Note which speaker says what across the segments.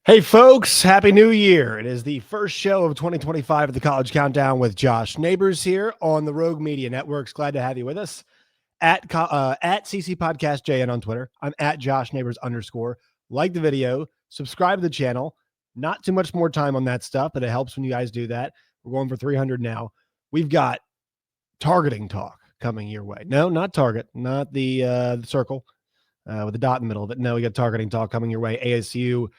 Speaker 1: Hey, folks, Happy New Year. It is the first show of 2025 of the College Countdown with Josh Neighbors here on the Rogue Media Networks. Glad to have you with us at CC Podcast JN on Twitter. I'm at Josh Neighbors _. Like the video, subscribe to the channel. Not too much more time on that stuff, but it helps when you guys do that. We're going for 300 now. We've got targeting talk coming your way. No, not target, not the circle with a dot in the middle of it. No, we got targeting talk coming your way. ASU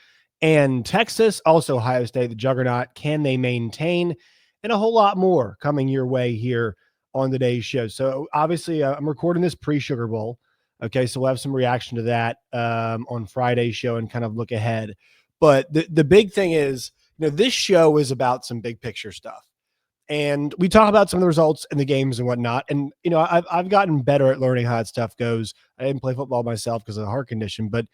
Speaker 1: and Texas, also Ohio State, the juggernaut. Can they maintain? And a whole lot more coming your way here on today's show. So obviously, I'm recording this pre-Sugar Bowl. Okay, so we'll have some reaction to that on Friday's show and kind of look ahead. But the big thing is, this show is about some big picture stuff. And we talk about some of the results in the games and whatnot. And, I've gotten better at learning how that stuff goes. I didn't play football myself because of the heart condition, but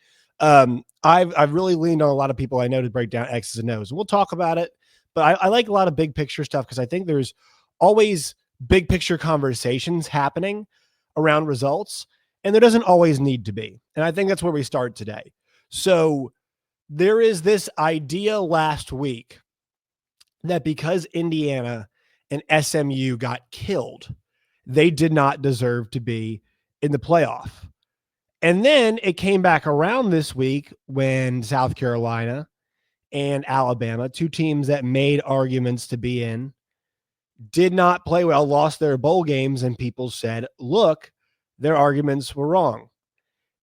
Speaker 1: I've really leaned on a lot of people I know to break down X's and O's. And we'll talk about it. But I like a lot of big picture stuff because I think there's always big picture conversations happening around results. And there doesn't always need to be. And I think that's where we start today. So there is this idea last week that because Indiana and SMU got killed, they did not deserve to be in the playoff. And then it came back around this week when South Carolina and Alabama, two teams that made arguments to be in, did not play well, lost their bowl games, and people said, look, their arguments were wrong.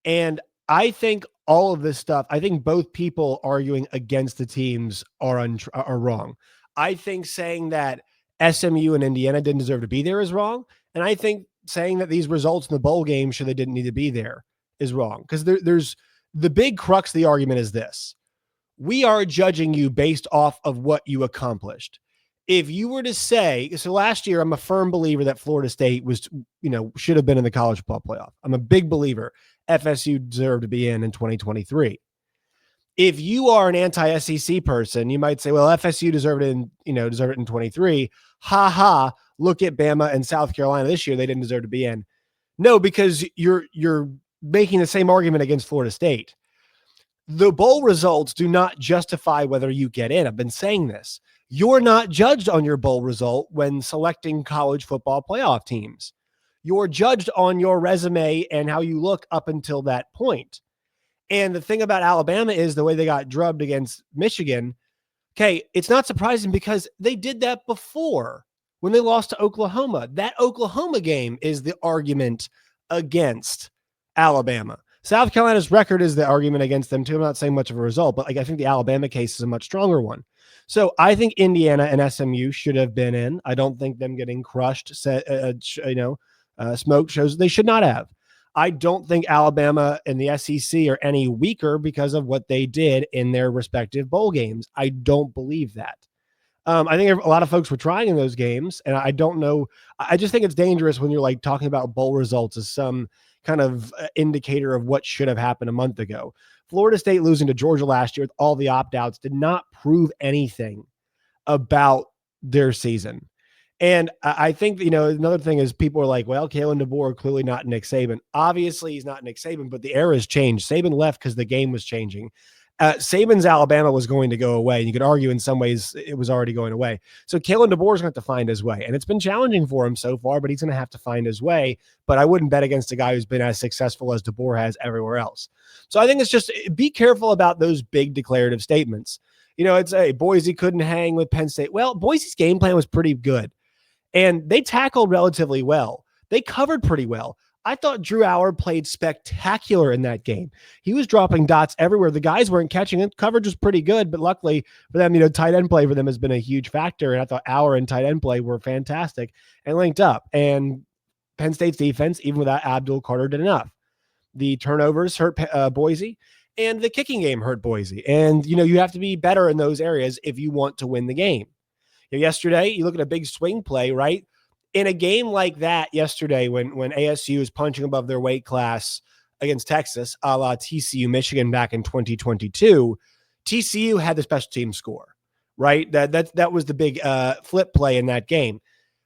Speaker 1: And I think all of this stuff, I think both people arguing against the teams are wrong. I think saying that SMU and Indiana didn't deserve to be there is wrong. And I think saying that these results in the bowl game show they didn't need to be there is wrong. Because there's the big crux of the argument is this. We are judging you based off of what you accomplished. If you were to say, so last year, I'm a firm believer that Florida State was, should have been in the college football playoff. I'm a big believer FSU deserved to be in 2023. If you are an anti-SEC person, you might say, well, FSU deserved it in 23. Ha ha. Look at Bama and South Carolina this year. They didn't deserve to be in. No, because you're making the same argument against Florida State. The bowl results do not justify whether you get in. I've been saying this. You're not judged on your bowl result when selecting college football playoff teams. You're judged on your resume and how you look up until that point. And the thing about Alabama is the way they got drubbed against Michigan. Okay, it's not surprising because they did that before when they lost to Oklahoma. That Oklahoma game is the argument against Alabama. South Carolina's record is the argument against them too. I'm not saying much of a result, but I think the Alabama case is a much stronger one. So I think Indiana and SMU should have been in. I don't think them getting crushed, smoke shows they should not have. I don't think Alabama and the SEC are any weaker because of what they did in their respective bowl games. I don't believe that. I think a lot of folks were trying in those games, and I don't know. I just think it's dangerous when you're talking about bowl results as some kind of indicator of what should have happened a month ago. Florida State losing to Georgia last year with all the opt-outs did not prove anything about their season. And I think, another thing is people are like, well, Kalen DeBoer, clearly not Nick Saban. Obviously, he's not Nick Saban, but the era has changed. Saban left because the game was changing. Saban's Alabama was going to go away. And you could argue in some ways it was already going away. So Kalen DeBoer is going to have to find his way. And it's been challenging for him so far, but he's going to have to find his way. But I wouldn't bet against a guy who's been as successful as DeBoer has everywhere else. So I think it's just be careful about those big declarative statements. It's Boise couldn't hang with Penn State. Well, Boise's game plan was pretty good. And they tackled relatively well. They covered pretty well. I thought Drew Howard played spectacular in that game. He was dropping dots everywhere. The guys weren't catching it. Coverage was pretty good, but luckily for them, tight end play for them has been a huge factor. And I thought Howard and tight end play were fantastic and linked up. And Penn State's defense, even without Abdul Carter, did enough. The turnovers hurt Boise, and the kicking game hurt Boise. And, you have to be better in those areas if you want to win the game. Yesterday, you look at a big swing play, right? In a game like that yesterday, when ASU is punching above their weight class against Texas, a la TCU Michigan back in 2022, TCU had the special team score, right? That was the big flip play in that game.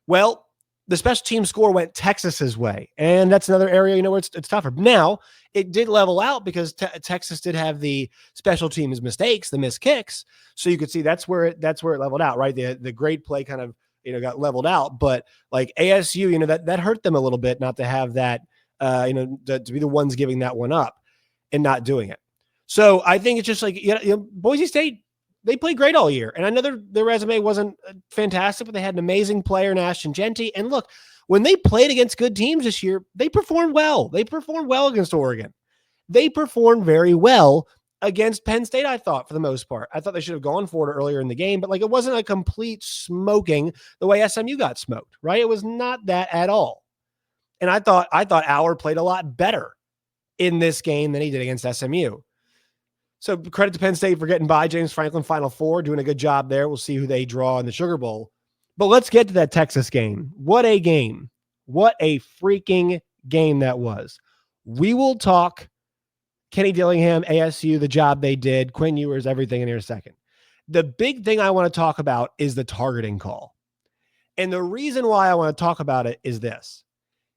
Speaker 1: Well, the special team score went Texas's way. And that's another area, where it's tougher. Now, it did level out because Texas did have the special teams mistakes, the missed kicks. So you could see that's where it leveled out, right? The great play kind of, got leveled out. But like ASU, that hurt them a little bit not to have that, to be the ones giving that one up and not doing it. So I think it's just like, Boise State, they played great all year. And I know their resume wasn't fantastic, but they had an amazing player in Ashton Genty. And look, when they played against good teams this year, they performed well. They performed well against Oregon. They performed very well against Penn State, I thought, for the most part. I thought they should have gone for it earlier in the game, but like it wasn't a complete smoking the way SMU got smoked, right? It was not that at all. And I thought Auer played a lot better in this game than he did against SMU. So credit to Penn State for getting by James Franklin Final Four, doing a good job there. We'll see who they draw in the Sugar Bowl. But let's get to that Texas game. What a game. What a freaking game that was. We will talk Kenny Dillingham, ASU, the job they did, Quinn Ewers, everything in here in a second. The big thing I want to talk about is the targeting call. And the reason why I want to talk about it is this,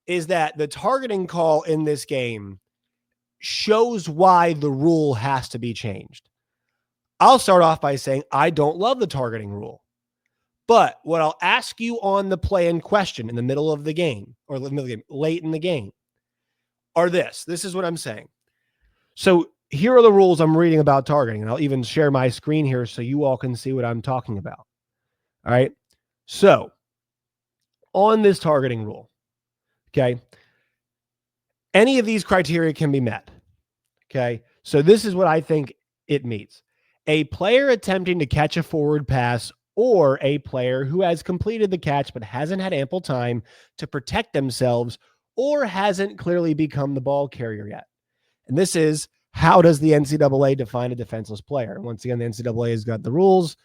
Speaker 1: is that the targeting call in this game shows why the rule has to be changed. I'll start off by saying I don't love the targeting rule. But what I'll ask you on the play in question in the middle of the game, or late in the game, are this. This is what I'm saying. So here are the rules I'm reading about targeting, and I'll even share my screen here so you all can see what I'm talking about. All right. So on this targeting rule, okay, any of these criteria can be met. Okay. So this is what I think it meets. A player attempting to catch a forward pass or a player who has completed the catch but hasn't had ample time to protect themselves or hasn't clearly become the ball carrier yet. And this is, how does the NCAA define a defenseless player? Once again, the NCAA has got the rules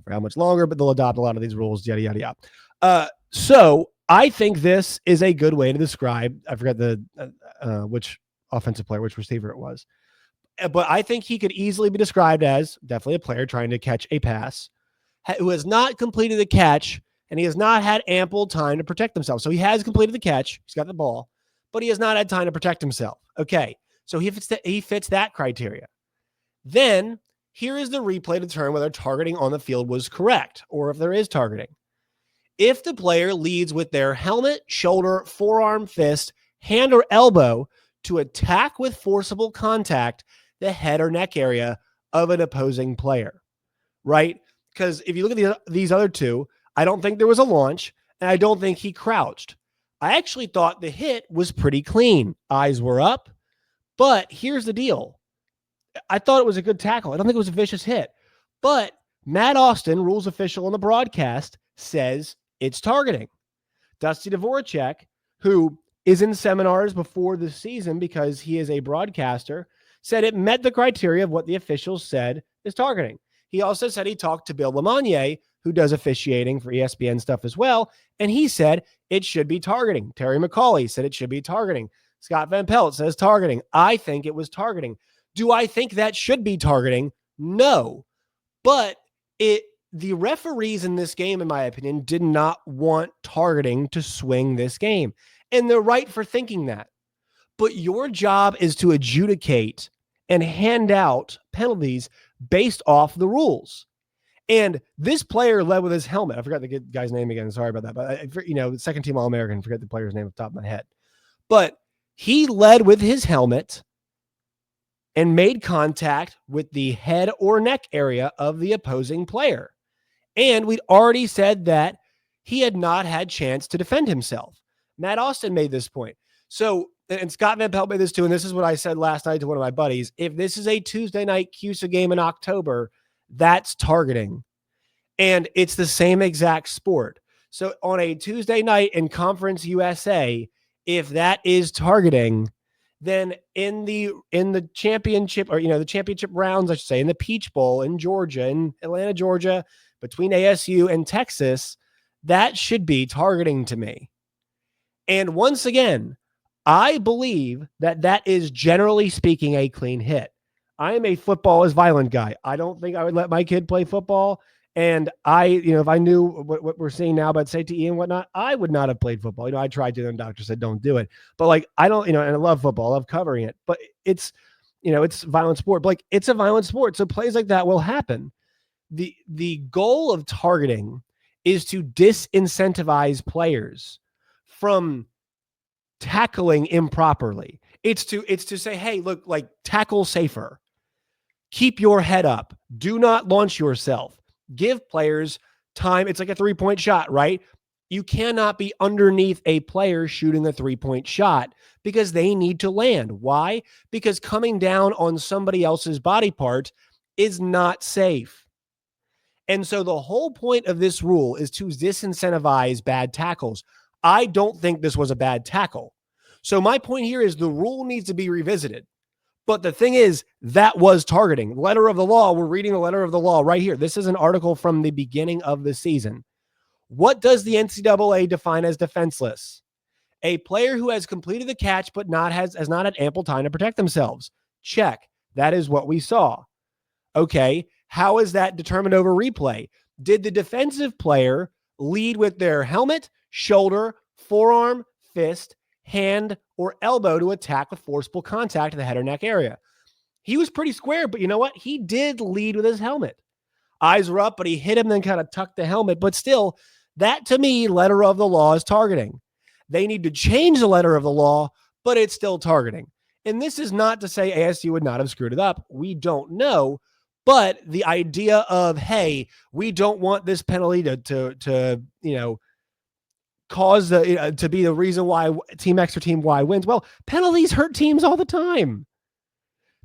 Speaker 1: for how much longer, but they'll adopt a lot of these rules, yada, yada, yada. So I think this is a good way to describe, I forgot which offensive player, which receiver it was, but I think he could easily be described as definitely a player trying to catch a pass who has not completed the catch and he has not had ample time to protect himself. So he has completed the catch. He's got the ball, but he has not had time to protect himself. Okay. So he fits that criteria. Then here is the replay to determine whether targeting on the field was correct or if there is targeting. If the player leads with their helmet, shoulder, forearm, fist, hand, or elbow to attack with forcible contact the head or neck area of an opposing player, right? Because if you look at these other two, I don't think there was a launch, and I don't think he crouched. I actually thought the hit was pretty clean. Eyes were up, but here's the deal. I thought it was a good tackle. I don't think it was a vicious hit, but Matt Austin, rules official on the broadcast, says it's targeting. Dusty Dvoracek, who is in seminars before the season because he is a broadcaster, said it met the criteria of what the officials said is targeting. He also said he talked to Bill LeMonnier, who does officiating for ESPN stuff as well, and he said it should be targeting. Terry McCauley said it should be targeting. Scott Van Pelt says targeting. I think it was targeting. Do I think that should be targeting? No. But the referees in this game, in my opinion, did not want targeting to swing this game. And they're right for thinking that. But your job is to adjudicate and hand out penalties based off the rules. And this player led with his helmet. I forgot the guy's name again. Sorry about that. But, second team All-American, forget the player's name off the top of my head. But he led with his helmet and made contact with the head or neck area of the opposing player. And we'd already said that he had not had chance to defend himself. Matt Austin made this point. So, and Scott Van Pelt made this too, and this is what I said last night to one of my buddies. If this is a Tuesday night CUSA game in October, that's targeting. And it's the same exact sport. So on a Tuesday night in Conference USA, if that is targeting, then in the championship, or the championship rounds, I should say, in the Peach Bowl in Georgia, in Atlanta, Georgia, between ASU and Texas, that should be targeting to me. And once again, I believe that is generally speaking a clean hit. I am a football is violent guy. I don't think I would let my kid play football. And if I knew what we're seeing now about safety and whatnot, I would not have played football. I tried to, and the doctor said, don't do it. But like, I don't, and I love football. I love covering it, but it's violent sport. But like, it's a violent sport. So plays like that will happen. The goal of targeting is to disincentivize players from tackling improperly. It's to say, hey, look, like, tackle safer. Keep your head up. Do not launch yourself. Give players time. It's like a 3-point shot, right? You cannot be underneath a player shooting a 3-point shot because they need to land. Why? Because coming down on somebody else's body part is not safe. And so the whole point of this rule is to disincentivize bad tackles. I don't think this was a bad tackle. So my point here is the rule needs to be revisited. But the thing is, that was targeting. Letter of the law, we're reading the letter of the law right here. This is an article from the beginning of the season. What does the NCAA define as defenseless? A player who has completed the catch but has not had ample time to protect themselves. Check. That is what we saw. Okay, how is that determined over replay? Did the defensive player lead with their helmet, shoulder, forearm, fist, hand, or elbow to attack with forcible contact in the head or neck area? He was pretty square, but you know what? He did lead with his helmet. Eyes were up, but he hit him, then kind of tucked the helmet. But still, that to me, letter of the law is targeting. They need to change the letter of the law, but it's still targeting. And this is not to say ASU would not have screwed it up. We don't know. But the idea of, hey, we don't want this penalty to cause to be the reason why team X or team Y wins. Well, penalties hurt teams all the time.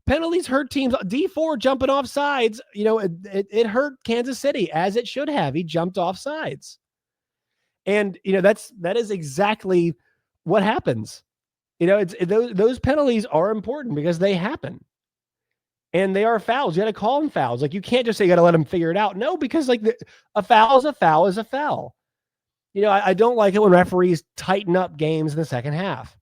Speaker 1: Penalties hurt teams. D4 jumping off sides, it hurt Kansas City, as it should have. He jumped off sides. And, that is exactly what happens. Those penalties are important because they happen. And they are fouls. You got to call them fouls. Like, you can't just say you got to let them figure it out. No, because like a foul is a foul is a foul. I don't like it when referees tighten up games in the second half.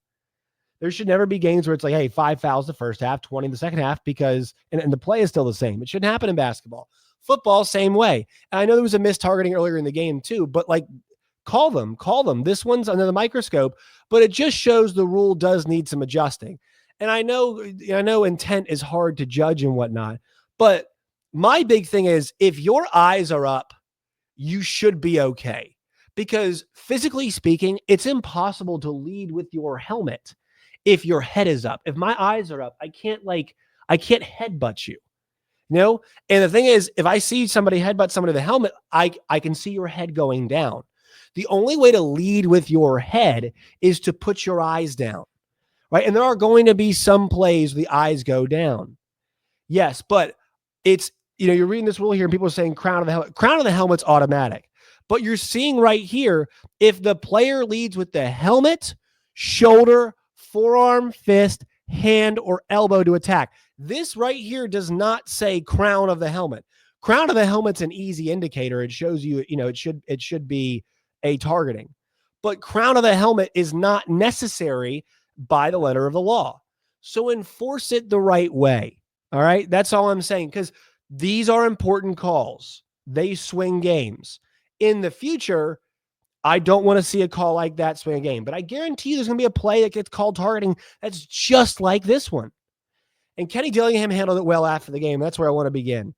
Speaker 1: There should never be games where it's like, hey, 5 fouls the first half, 20 in the second half, because and the play is still the same. It shouldn't happen in basketball. Football, same way. And I know there was a missed targeting earlier in the game too, but like, call them. This one's under the microscope, but it just shows the rule does need some adjusting. And I know intent is hard to judge and whatnot, but my big thing is, if your eyes are up, you should be okay. Because physically speaking, it's impossible to lead with your helmet if your head is up. If my eyes are up, I can't headbutt you. And the thing is, if I see somebody headbutt somebody with a helmet, I can see your head going down. The only way to lead with your head is to put your eyes down. Right. And there are going to be some plays where the eyes go down. Yes, but it's, you're reading this rule here and people are saying crown of the helmet. Crown of the helmet's automatic. But you're seeing right here, if the player leads with the helmet, shoulder, forearm, fist, hand, or elbow to attack. This right here does not say crown of the helmet. Crown of the helmet's an easy indicator. It shows you, it should be a targeting. But crown of the helmet is not necessary by the letter of the law. So enforce it the right way. All right. That's all I'm saying, because these are important calls. They swing games. In the future, I don't want to see a call like that swing a game, but I guarantee you there's going to be a play that gets called targeting that's just like this one. And Kenny Dillingham handled it well after the game. That's where I want to begin.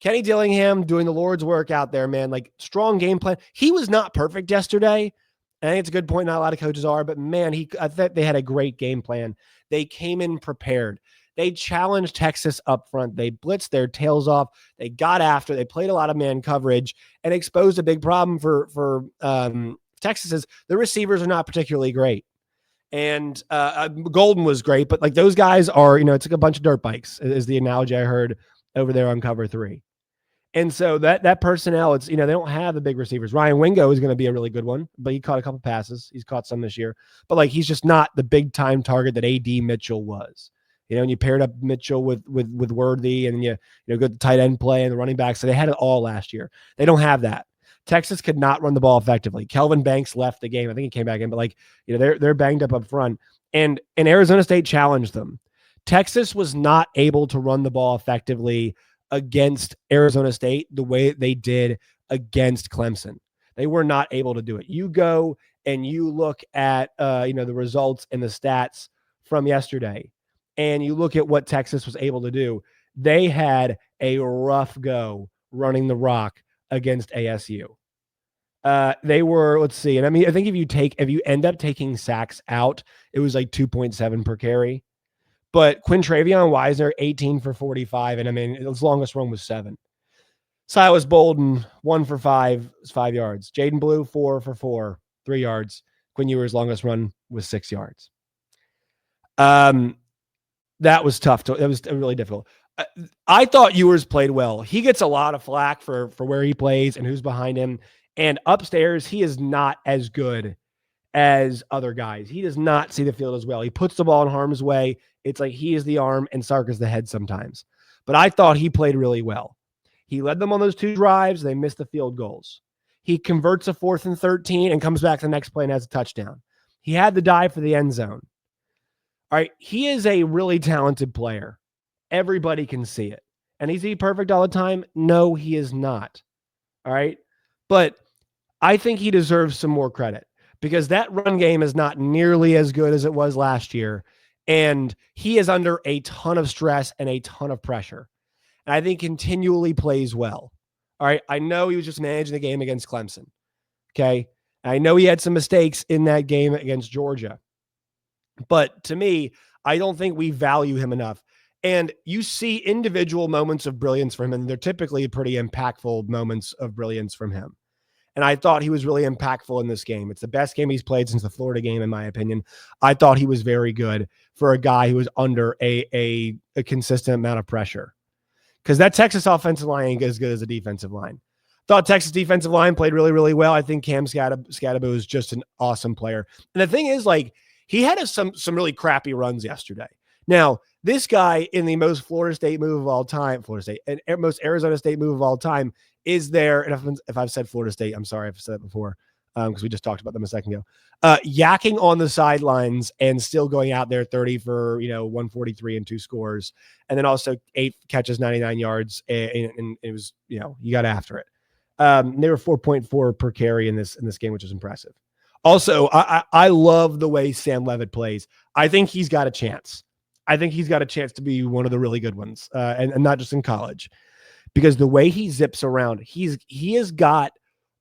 Speaker 1: Kenny Dillingham doing the Lord's work out there, man, like, strong game plan. He was not perfect yesterday. I think it's a good point. Not a lot of coaches are, but man, I thought they had a great game plan. They came in prepared. They challenged Texas up front. They blitzed their tails off. They got after. They played a lot of man coverage and exposed a big problem for Texas is the receivers are not particularly great. And Golden was great, but like, those guys are, it's like a bunch of dirt bikes is the analogy I heard over there on Cover 3. And so that personnel, it's, they don't have the big receivers. Ryan Wingo is going to be a really good one, but he caught a couple passes. He's caught some this year, but like, he's just not the big time target that AD Mitchell was. And you paired up Mitchell with Worthy, and you go the tight end play and the running back. So they had it all last year. They don't have that. Texas could not run the ball effectively. Kelvin Banks left the game. I think he came back in, but like, they're banged up front. And Arizona State challenged them. Texas was not able to run the ball effectively against Arizona State the way they did against Clemson. They were not able to do it. You go and you look at the results and the stats from yesterday, and you look at what Texas was able to do. They had a rough go running the rock against ASU. They were, let's see, and I mean, I think if you end up taking sacks out, it was like 2.7 per carry. But Quintravion Wisner, 18 for 45, and I mean, his longest run was 7. Silas Bolden, 1 for 5, 5 yards. Jaden Blue, 4 for 4, 3 yards. Quinn Ewer's longest run was 6 yards. That was tough. That was really difficult. I thought Ewers played well. He gets a lot of flack for where he plays and who's behind him. And upstairs, he is not as good as other guys. He does not see the field as well. He puts the ball in harm's way. It's like he is the arm and Sark is the head sometimes. But I thought he played really well. He led them on those 2 drives. They missed the field goals. He converts a 4th and 13 and comes back the next play and has a touchdown. He had the dive for the end zone. All right, he is a really talented player. Everybody can see it. And is he perfect all the time? No, he is not. All right, but I think he deserves some more credit because that run game is not nearly as good as it was last year. And he is under a ton of stress and a ton of pressure. And I think continually plays well. All right. I know he was just managing the game against Clemson. Okay. I know he had some mistakes in that game against Georgia. But to me, I don't think we value him enough. And you see individual moments of brilliance from him, and they're typically pretty impactful moments of brilliance from him. And I thought he was really impactful in this game. It's the best game he's played since the Florida game, in my opinion. I thought he was very good for a guy who was under a consistent amount of pressure. Because that Texas offensive line ain't as good as the defensive line. Thought Texas defensive line played really, really well. I think Cam Scatterbo is just an awesome player. And the thing is, like, he had some really crappy runs yesterday. Now, this guy in the most Florida State move of all time, and most Arizona State move of all time, is there. And if I've said Florida State, I'm sorry, I've said that before because we just talked about them a second ago. Yakking on the sidelines and still going out there 30 for 143 and 2 scores, and then also 8 catches, 99 yards, and it was you got after it. They were 4.4 per carry in this game, which is impressive. Also, I love the way Sam Levitt plays. I think he's got a chance. I think he's got a chance to be one of the really good ones, and not just in college, because the way he zips around, he has got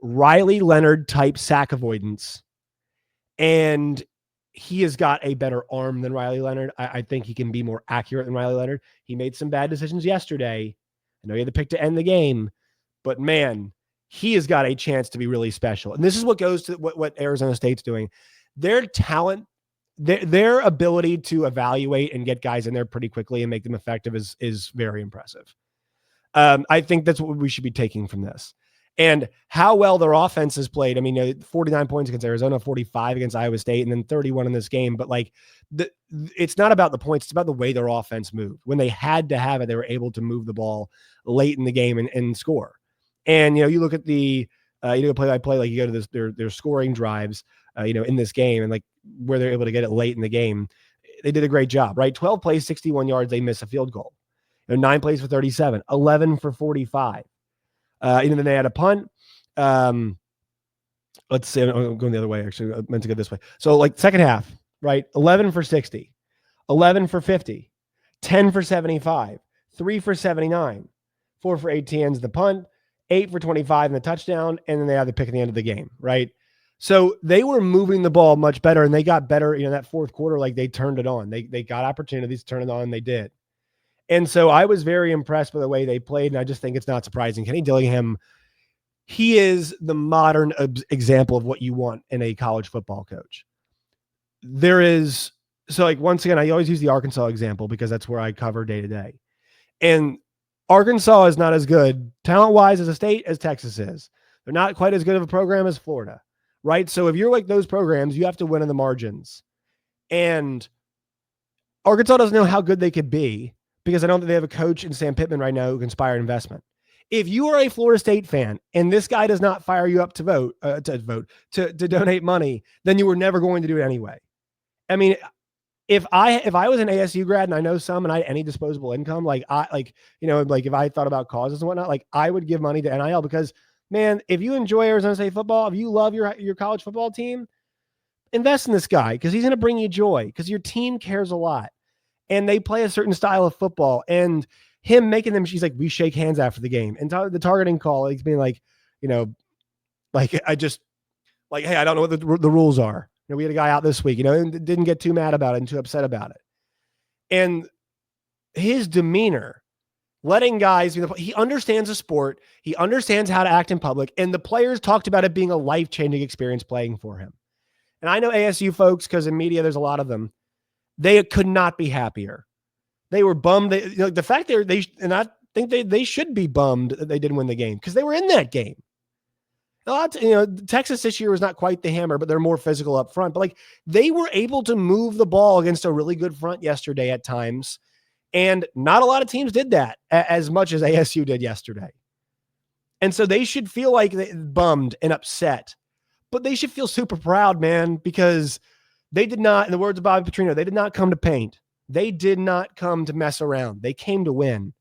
Speaker 1: Riley Leonard type sack avoidance, and he has got a better arm than Riley Leonard. I think he can be more accurate than Riley Leonard. He made some bad decisions yesterday. I know he had the pick to end the game, but man, he has got a chance to be really special. And this is what goes to what Arizona State's doing. Their talent, their ability to evaluate and get guys in there pretty quickly and make them effective is very impressive. I think that's what we should be taking from this. And how well their offense has played. I mean, 49 points against Arizona, 45 against Iowa State, and then 31 in this game. But like, it's not about the points. It's about the way their offense moved. When they had to have it, they were able to move the ball late in the game and score. And, you look at the, play-by-play, like you go to their scoring drives, in this game, and like where they're able to get it late in the game. They did a great job, right? 12 plays, 61 yards. They miss a field goal. 9 plays for 37, 11 for 45. Then they had a punt. Let's see. I'm going the other way. Actually, I meant to go this way. So like second half, right? 11 for 60, 11 for 50, 10 for 75, 3 for 79, 4 for 18 is the punt, 8 for 25 and the touchdown. And then they had the pick at the end of the game, right? So they were moving the ball much better, and they got better, that fourth quarter, like they turned it on. They got opportunities to turn it on, and they did. And so I was very impressed with the way they played, and I just think it's not surprising. Kenny Dillingham, he is the modern example of what you want in a college football coach. Once again, I always use the Arkansas example because that's where I cover day to day. And Arkansas is not as good talent-wise as a state as Texas is. They're not quite as good of a program as Florida, right? So if you're like those programs, you have to win in the margins. And Arkansas doesn't know how good they could be, because I don't think they have a coach in Sam Pittman right now who can inspire investment. If you are a Florida State fan and this guy does not fire you up to donate money, then you were never going to do it anyway. I mean, if I was an ASU grad and I know some and I had any disposable income, like if I thought about causes and whatnot, like I would give money to NIL because, man, if you enjoy Arizona State football, if you love your college football team, invest in this guy because he's going to bring you joy because your team cares a lot and they play a certain style of football. And him making them, she's like, we shake hands after the game. And the targeting call, he's being like, like I just like, hey, I don't know what the rules are. We had a guy out this week, and didn't get too mad about it and too upset about it. And his demeanor, letting guys, he understands the sport. He understands how to act in public. And the players talked about it being a life-changing experience playing for him. And I know ASU folks, because in media, there's a lot of them. They could not be happier. They were bummed. The fact and I think they should be bummed that they didn't win the game because they were in that game. Texas this year was not quite the hammer, but they're more physical up front. But like they were able to move the ball against a really good front yesterday at times. And not a lot of teams did that as much as ASU did yesterday. And so they should feel like bummed and upset, but they should feel super proud, man, because they did not, in the words of Bobby Petrino, they did not come to paint. They did not come to mess around. They came to win.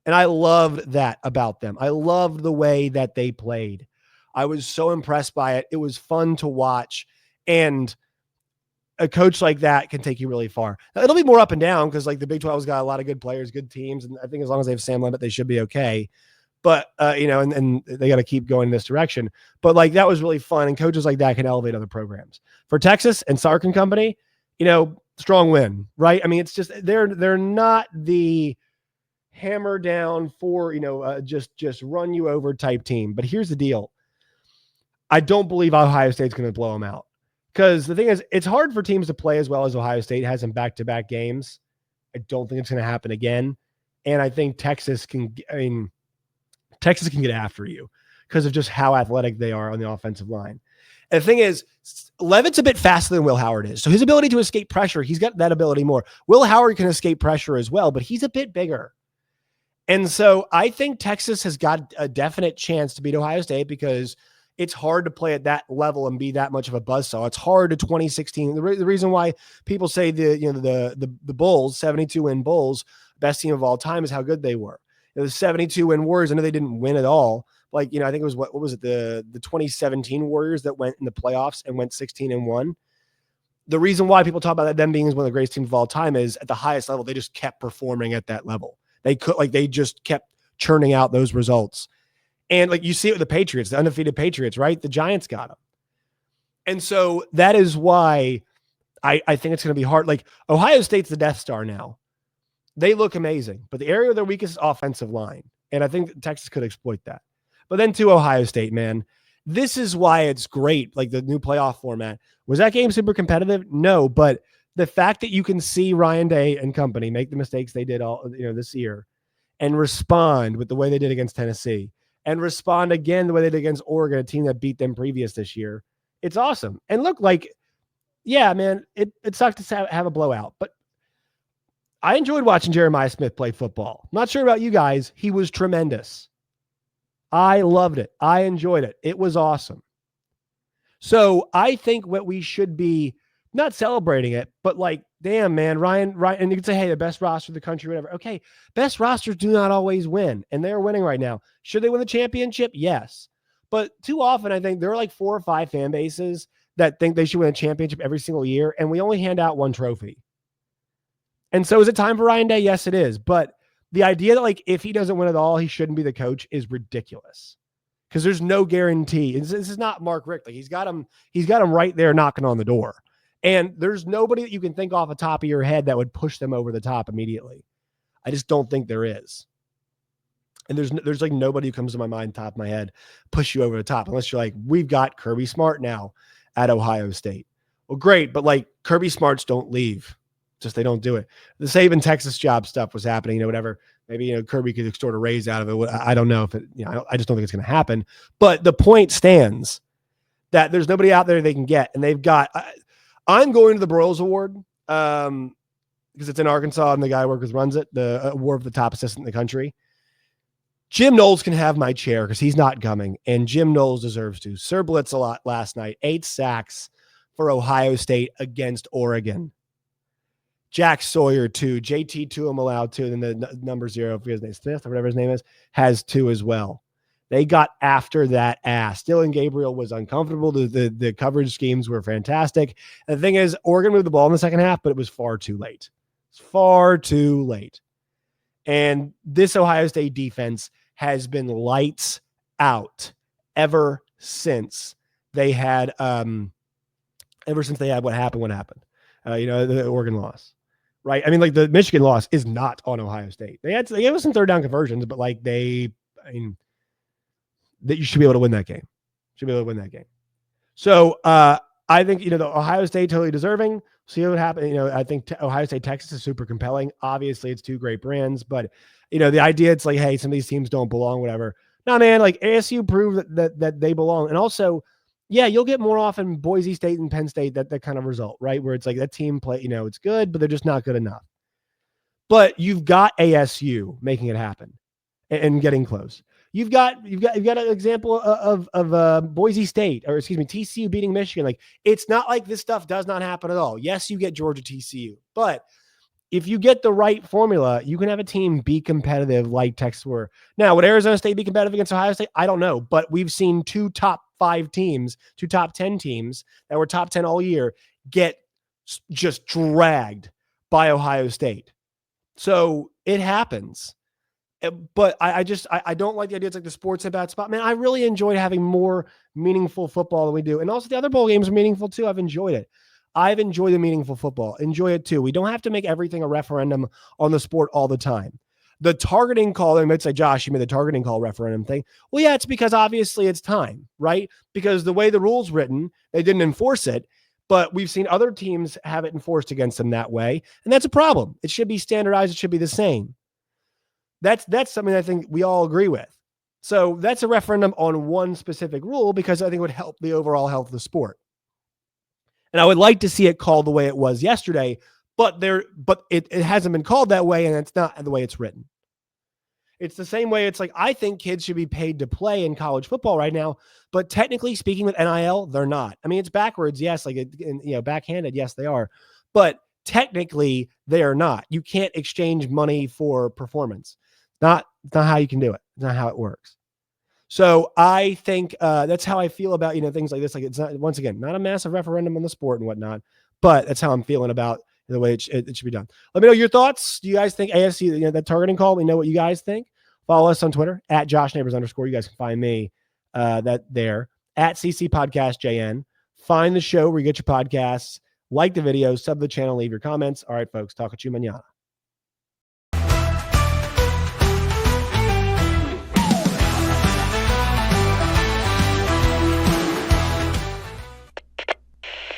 Speaker 1: And I loved that about them. I loved the way that they played. I was so impressed by it. It was fun to watch. And a coach like that can take you really far. Now, it'll be more up and down because like the Big 12's got a lot of good players, good teams. And I think as long as they have Sam Levitt, they should be okay. But, and they got to keep going in this direction. But like that was really fun. And coaches like that can elevate other programs. For Texas and Sark and company, strong win, right? I mean, it's just they're not the hammer down for, just run you over type team. But here's the deal. I don't believe Ohio State's going to blow them out because the thing is, it's hard for teams to play as well as Ohio State has in back-to-back games. I don't think it's going to happen again. And I think Texas can get after you because of just how athletic they are on the offensive line. And the thing is, Levitt's a bit faster than Will Howard is. So his ability to escape pressure, he's got that ability more. Will Howard can escape pressure as well, but he's a bit bigger. And so I think Texas has got a definite chance to beat Ohio State because it's hard to play at that level and be that much of a buzzsaw. It's hard to 2016. The reason why people say the Bulls, 72-win Bulls, best team of all time is how good they were. The 72-win Warriors, I know they didn't win at all. Like, I think it was, what was it? The 2017 Warriors that went in the playoffs and went 16-1. The reason why people talk about them being one of the greatest teams of all time is at the highest level, they just kept performing they just kept churning out those results. And like you see it with the Patriots, the undefeated Patriots, right? The Giants got them. And so that is why I think it's going to be hard. Like Ohio State's the Death Star now. They look amazing, but the area of their weakest is offensive line. And I think Texas could exploit that. But then to Ohio State, man, this is why it's great. Like the new playoff format. Was that game super competitive? No, but the fact that you can see Ryan Day and company make the mistakes they did all, this year and respond with the way they did against Tennessee and respond again the way they did against Oregon, a team that beat them previous this year. It's awesome. And look, like, yeah, man, it sucks to have a blowout, but I enjoyed watching Jeremiah Smith play football. Not sure about you guys. He was tremendous. I loved it. I enjoyed it. It was awesome. So I think what we should be not celebrating it, but like, damn, man, Ryan, and you can say, hey, the best roster in the country, whatever. Okay, best rosters do not always win, and they're winning right now. Should they win the championship? Yes. But too often, I think there are like 4 or 5 fan bases that think they should win a championship every single year, and we only hand out 1 trophy. And so is it time for Ryan Day? Yes, it is. But the idea that like if he doesn't win it all, he shouldn't be the coach is ridiculous. Because there's no guarantee. This is not Mark Richt. Like he's got him right there knocking on the door. And there's nobody that you can think off the top of your head that would push them over the top immediately. I just don't think there is. And there's like nobody who comes to my mind, top of my head, push you over the top, unless you're like, we've got Kirby Smart now at Ohio State. Well, great, but like Kirby Smarts don't leave. Just they don't do it. The Saban Texas job stuff was happening, whatever. Maybe Kirby could extort a raise out of it. I don't know if it, I just don't think it's going to happen. But the point stands that there's nobody out there they can get, and they've got. I'm going to the Broyles Award because it's in Arkansas, and the guy I work with runs it. The award for the top assistant in the country. Jim Knowles can have my chair because he's not coming, and Jim Knowles deserves to. Sir Blitz a lot last night. 8 sacks for Ohio State against Oregon. Jack Sawyer 2, JT Tuamaloau 2, and then the number 0, if his name is Smith or whatever his name is, has 2 as well. They got after that ass. Dillon Gabriel was uncomfortable. The coverage schemes were fantastic. And the thing is, Oregon moved the ball in the second half, but it was far too late. It's far too late. And this Ohio State defense has been lights out ever since they had what happened. The Oregon loss. Right. I mean, like the Michigan loss is not on Ohio State. They gave us some third down conversions, but that you should be able to win that game. So I think, the Ohio State totally deserving. See what happens. I think Ohio State, Texas is super compelling. Obviously, it's 2 great brands, but the idea it's like, hey, some of these teams don't belong, whatever. No, man, like ASU proved that they belong. And also, yeah, you'll get more often Boise State and Penn State, that kind of result, right? Where it's like that team play, it's good, but they're just not good enough. But you've got ASU making it happen and getting close. You've got an example of Boise State, or excuse me, TCU beating Michigan. Like, it's not like this stuff does not happen at all. Yes, you get Georgia, TCU, but if you get the right formula, you can have a team be competitive like Texas were. Now, would Arizona State be competitive against Ohio State? I don't know, but we've seen 2 top 5 teams, 2 top 10 teams that were top 10 all year get just dragged by Ohio State. So it happens. But I don't like the idea. It's like the sports at bad spot. Man, I really enjoyed having more meaningful football than we do. And also the other bowl games are meaningful too. I've enjoyed it. I've enjoyed the meaningful football. Enjoy it too. We don't have to make everything a referendum on the sport all the time. The targeting call, they might say, Josh, you made the targeting call referendum thing. Well, yeah, it's because obviously it's time, right? Because the way the rule's written, they didn't enforce it. But we've seen other teams have it enforced against them that way. And that's a problem. It should be standardized. It should be the same. That's something I think we all agree with. So that's a referendum on one specific rule because I think it would help the overall health of the sport. And I would like to see it called the way it was yesterday, but it hasn't been called that way, and it's not the way it's written. It's the same way. It's like, I think kids should be paid to play in college football right now, but technically speaking with NIL, they're not. I mean, it's backwards. Yes. Backhanded. Yes, they are. But technically they are not. You can't exchange money for performance. It's not how you can do it. It's not how it works. So I think that's how I feel about, things like this. Like, it's not, once again, not a massive referendum on the sport and whatnot, but that's how I'm feeling about the way it should be done. Let me know your thoughts. Do you guys think AFC, that targeting call? We know what you guys think. Follow us on Twitter at @JoshNeighbors_. You guys can find me there at CC Podcast JN. Find the show where you get your podcasts. Like the video, sub the channel, leave your comments. All right, folks, talk to you mañana.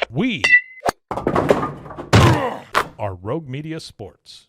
Speaker 2: We are Rogue Media Sports.